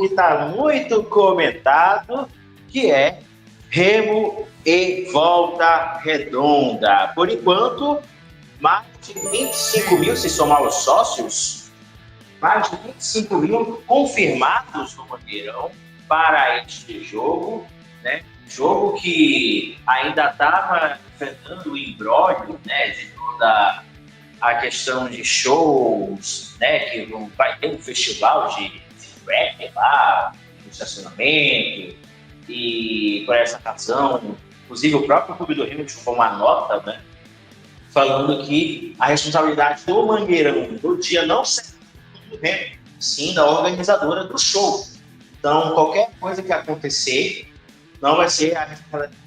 que está muito comentado, que é Remo e Volta Redonda. Por enquanto, mais de 25 mil, se somar os sócios, mais de 25 mil confirmados no Mangueirão para este jogo, né? Jogo que ainda estava enfrentando o imbróglio, né, de toda a questão de shows, né, que vai ter um festival de rap lá no estacionamento, e por essa razão, inclusive o próprio Clube do Remo divulgou uma nota, né, falando que a responsabilidade do Mangueirão do dia não será do Clube do Remo, sim da organizadora do show. Então, qualquer coisa que acontecer não vai ser a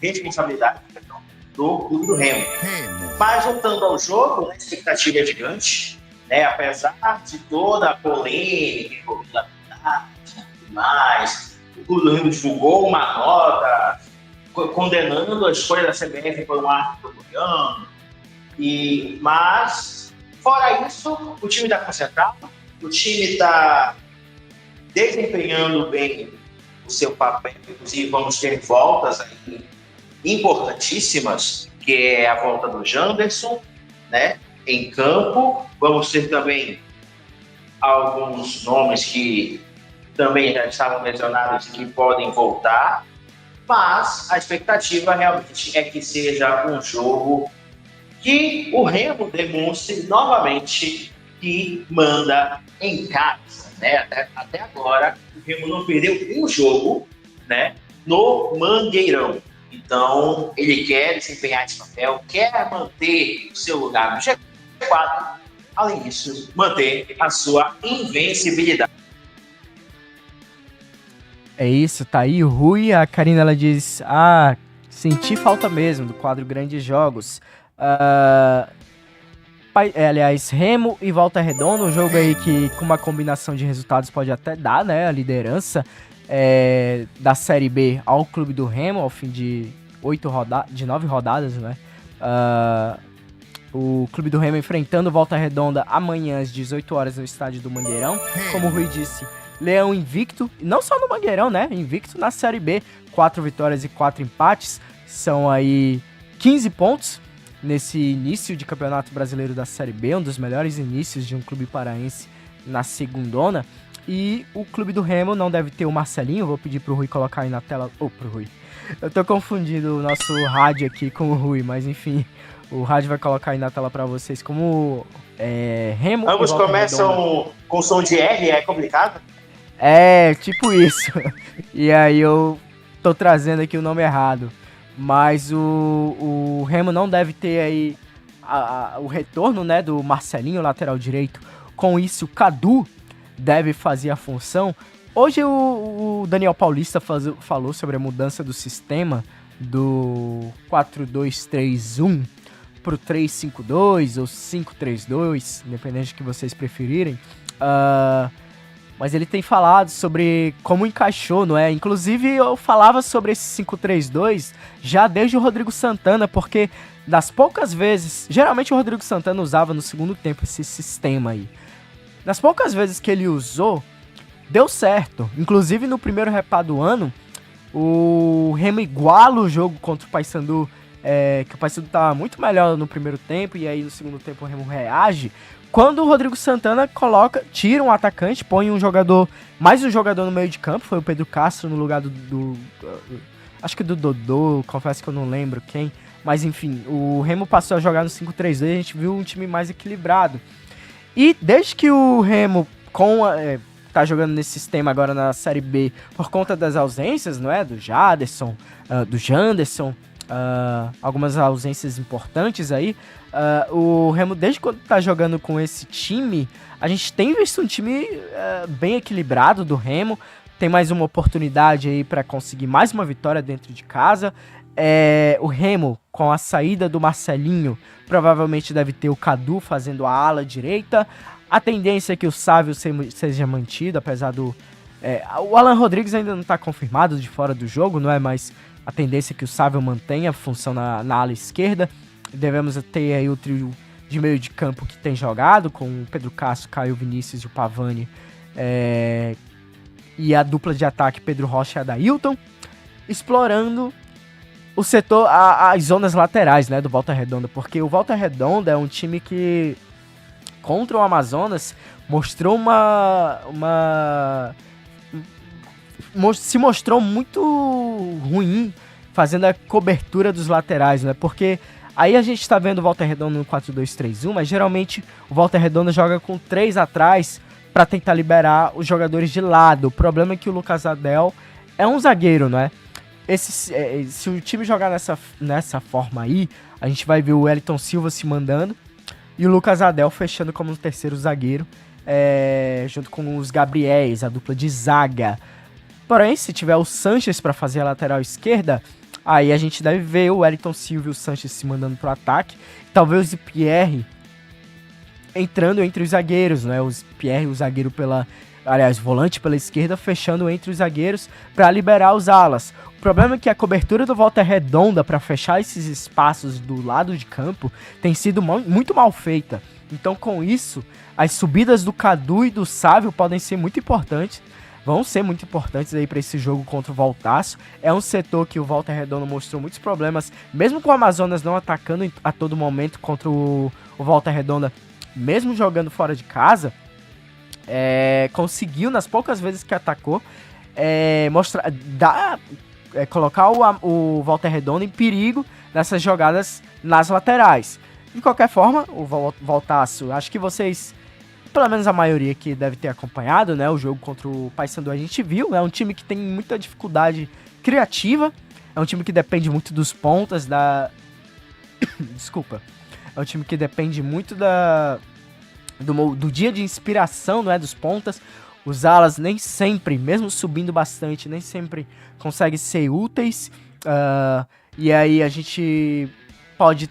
responsabilidade do Clube do Remo. Mas, voltando ao jogo, a expectativa é gigante, né? Apesar de toda a polêmica envolvida e mais, o Clube do Remo divulgou uma nota condenando a escolha da CBF por um árbitro goiano. Mas, fora isso, o time está concentrado, o time está desempenhando bem o seu papel. Inclusive, vamos ter voltas aí importantíssimas, que é a volta do Janderson, né, em campo. Vamos ter também alguns nomes que também já estavam mencionados e que podem voltar, mas a expectativa realmente é que seja um jogo que o Remo demonstre novamente que manda em casa, né? Até agora, o Remo não perdeu um jogo, né, no Mangueirão. Então, ele quer desempenhar esse papel, quer manter o seu lugar no G4, além disso, manter a sua invencibilidade. É isso, tá aí o Rui. A Karina, ela diz, senti falta mesmo do quadro Grandes Jogos. Aliás, Remo e Volta Redonda, um jogo aí que com uma combinação de resultados pode até dar, né, a liderança da Série B ao Clube do Remo, ao fim de 9 rodadas, né? O Clube do Remo enfrentando Volta Redonda amanhã às 18 horas no estádio do Mangueirão. Como o Rui disse, Leão invicto, não só no Mangueirão, né? Invicto na Série B, 4 vitórias e 4 empates, são aí 15 pontos nesse início de Campeonato Brasileiro da Série B, um dos melhores inícios de um clube paraense na segundona. E o Clube do Remo não deve ter o Marcelinho, vou pedir pro Rui colocar aí na tela. Pro Rui. Eu tô confundindo o nosso rádio aqui com o Rui, mas enfim, o rádio vai colocar aí na tela pra vocês como Remo. Ambos começam com som de R, é complicado? É, tipo isso. E aí eu tô trazendo aqui o nome errado. Mas o Remo não deve ter aí o retorno, né, do Marcelinho, lateral direito. Com isso, o Cadu deve fazer a função. Hoje o Daniel Paulista falou sobre a mudança do sistema do 4-2-3-1 pro 3-5-2 ou 5-3-2, independente do que vocês preferirem. Mas ele tem falado sobre como encaixou, não é? Inclusive eu falava sobre esse 5-3-2 já desde o Rodrigo Santana, porque das poucas vezes, geralmente o Rodrigo Santana usava no segundo tempo esse sistema aí. Das poucas vezes que ele usou, deu certo. Inclusive no primeiro repá do ano, o Remo iguala o jogo contra o Paysandu, que o Paysandu estava muito melhor no primeiro tempo, e aí no segundo tempo o Remo reage. Quando o Rodrigo Santana tira um atacante, põe mais um jogador no meio de campo, foi o Pedro Castro no lugar acho que do Dodô, confesso que eu não lembro quem, mas enfim, o Remo passou a jogar no 5-3-2, a gente viu um time mais equilibrado. E desde que o Remo tá jogando nesse sistema agora na Série B, por conta das ausências, não é? Do Jaderson, do Janderson, algumas ausências importantes aí, o Remo, desde quando tá jogando com esse time, a gente tem visto um time bem equilibrado do Remo, tem mais uma oportunidade aí para conseguir mais uma vitória dentro de casa. O Remo, com a saída do Marcelinho, provavelmente deve ter o Cadu fazendo a ala direita. A tendência é que o Sávio seja mantido, apesar do... o Alan Rodrigues ainda não está confirmado de fora do jogo, não é? Mas a tendência é que o Sávio mantenha a função na ala esquerda. Devemos ter aí o trio de meio de campo que tem jogado, com o Pedro Castro, Caio Vinícius e o Pavani e a dupla de ataque Pedro Rocha e Adailton, explorando o setor, as zonas laterais, né, do Volta Redonda, porque o Volta Redonda é um time que, contra o Amazonas, se mostrou muito ruim fazendo a cobertura dos laterais, né, porque aí a gente tá vendo o Volta Redonda no 4-2-3-1, mas geralmente o Volta Redonda joga com 3 atrás para tentar liberar os jogadores de lado. O problema é que o Lucas Adel é um zagueiro, né? Se o time jogar nessa forma aí, a gente vai ver o Wellington Silva se mandando e o Lucas Adel fechando como terceiro zagueiro, junto com os Gabriéis, a dupla de zaga. Porém, se tiver o Sanches para fazer a lateral esquerda, aí a gente deve ver o Wellington Silva e o Sanches se mandando pro ataque. Talvez o Pierre entrando entre os zagueiros, né? O Pierre, o zagueiro volante pela esquerda, fechando entre os zagueiros para liberar os alas. O problema é que a cobertura do Volta Redonda para fechar esses espaços do lado de campo tem sido muito mal feita. Então, com isso, as subidas do Cadu e do Sávio podem ser muito importantes. Vão ser muito importantes aí para esse jogo contra o Voltaço. É um setor que o Volta Redonda mostrou muitos problemas, mesmo com o Amazonas não atacando a todo momento contra o Volta Redonda, mesmo jogando fora de casa. Conseguiu, nas poucas vezes que atacou, colocar o Volta Redonda em perigo nessas jogadas nas laterais. De qualquer forma, o Voltaço, acho que vocês, pelo menos a maioria que deve ter acompanhado, né, o jogo contra o Paysandu, a gente viu, é um time que tem muita dificuldade criativa, é um time que depende muito dos pontas, Desculpa. É um time que depende muito do dia de inspiração, não é, dos pontas. Os alas nem sempre, mesmo subindo bastante, nem sempre conseguem ser úteis. E aí a gente pode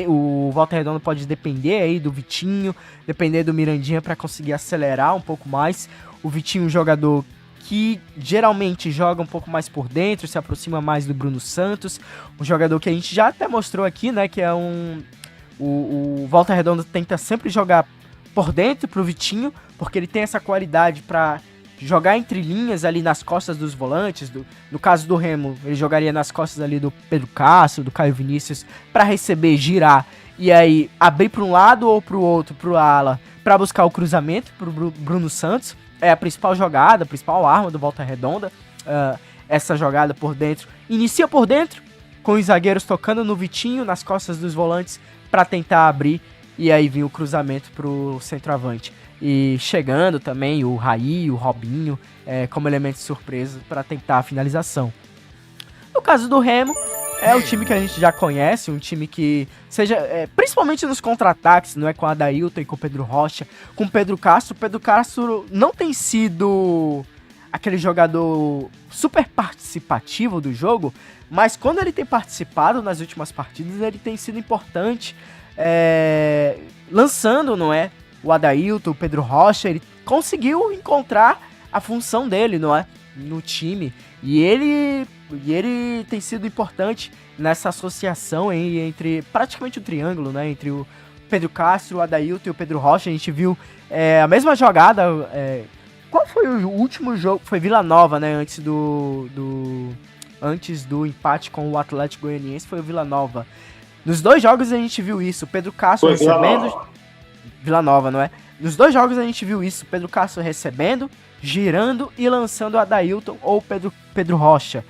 o Volta Redonda pode depender aí do Vitinho, depender do Mirandinha para conseguir acelerar um pouco mais. O Vitinho, um jogador que geralmente joga um pouco mais por dentro, se aproxima mais do Bruno Santos, um jogador que a gente já até mostrou aqui, né, que é o Volta Redonda tenta sempre jogar por dentro pro Vitinho, porque ele tem essa qualidade para jogar entre linhas ali nas costas dos volantes. No caso do Remo, ele jogaria nas costas ali do Pedro Castro, do Caio Vinícius, para receber, girar e aí abrir para um lado ou para o outro, pro ala, para buscar o cruzamento pro Bruno Santos. É a principal jogada, a principal arma do Volta Redonda, essa jogada por dentro. Inicia por dentro, com os zagueiros tocando no Vitinho, nas costas dos volantes, para tentar abrir, e aí vinha o cruzamento pro centroavante. E chegando também o Raí, o Robinho, como elemento de surpresa para tentar a finalização. No caso do Remo, é o time que a gente já conhece, um time que seja, principalmente nos contra-ataques, não é, com a Adailton e com o Pedro Rocha, com o Pedro Castro. O Pedro Castro não tem sido aquele jogador super participativo do jogo, mas quando ele tem participado nas últimas partidas, ele tem sido importante, lançando, não é, o Adailton, o Pedro Rocha. Ele conseguiu encontrar a função dele, não é, no time, e ele tem sido importante nessa associação entre praticamente o triângulo, né, entre o Pedro Castro, o Adailton e o Pedro Rocha. A gente viu a mesma jogada. Qual foi o último jogo? Foi Vila Nova, né, antes do empate com o Atlético Goianiense, foi o Vila Nova. Nos dois jogos a gente viu isso, o Pedro Castro recebendo... Vila Nova, não é? Nos dois jogos a gente viu isso, Pedro Castro recebendo, girando e lançando o Adailton ou Pedro Rocha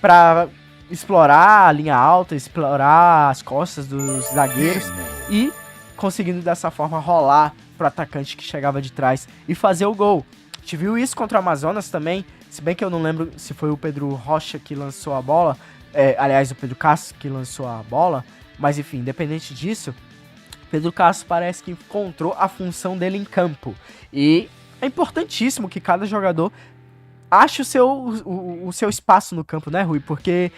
para explorar a linha alta, explorar as costas dos zagueiros e conseguindo dessa forma rolar pro atacante que chegava de trás e fazer o gol. A gente viu isso contra o Amazonas também, se bem que eu não lembro se foi o Pedro Rocha que lançou a bola, aliás, o Pedro Castro que lançou a bola, mas enfim, independente disso, Pedro Castro parece que encontrou a função dele em campo. E é importantíssimo que cada jogador ache o seu espaço no campo, né, Rui? Porque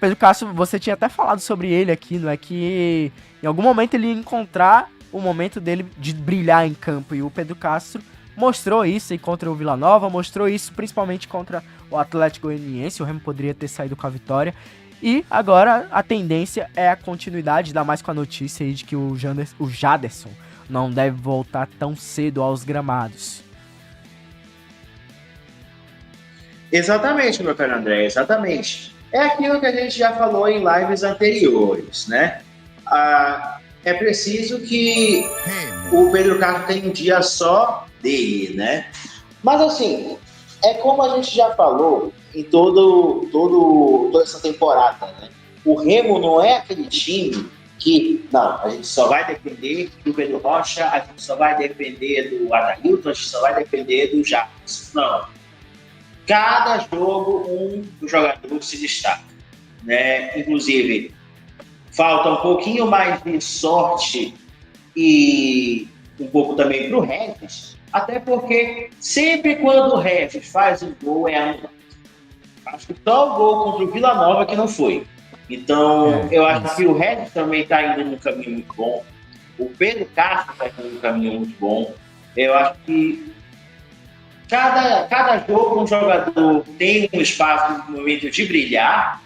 Pedro Castro, você tinha até falado sobre ele aqui, não é? Que em algum momento ele ia encontrar o momento dele de brilhar em campo. E o Pedro Castro mostrou isso aí contra o Vila Nova, mostrou isso principalmente contra o Atlético Goianiense. O Remo poderia ter saído com a vitória. E agora a tendência é a continuidade, ainda mais com a notícia aí de que o Jaderson não deve voltar tão cedo aos gramados. Exatamente, meu caro André, exatamente. É aquilo que a gente já falou em lives anteriores, né? É preciso que o Pedro Castro tenha um dia só dele, né? Mas assim, é como a gente já falou em toda essa temporada, né? O Remo não é aquele time que, não, a gente só vai depender do Pedro Rocha, a gente só vai depender do Adailton, a gente só vai depender do Jacques. Não. Cada jogo, um jogador se destaca, né? Inclusive, falta um pouquinho mais de sorte e um pouco também para o Regis, até porque sempre quando o Regis faz um gol é anulado. Acho que só o gol contra o Vila Nova que não foi. Então, eu acho que o Regis também está indo num caminho muito bom. O Pedro Castro está indo num caminho muito bom. Eu acho que cada jogo um jogador tem um espaço, um momento de brilhar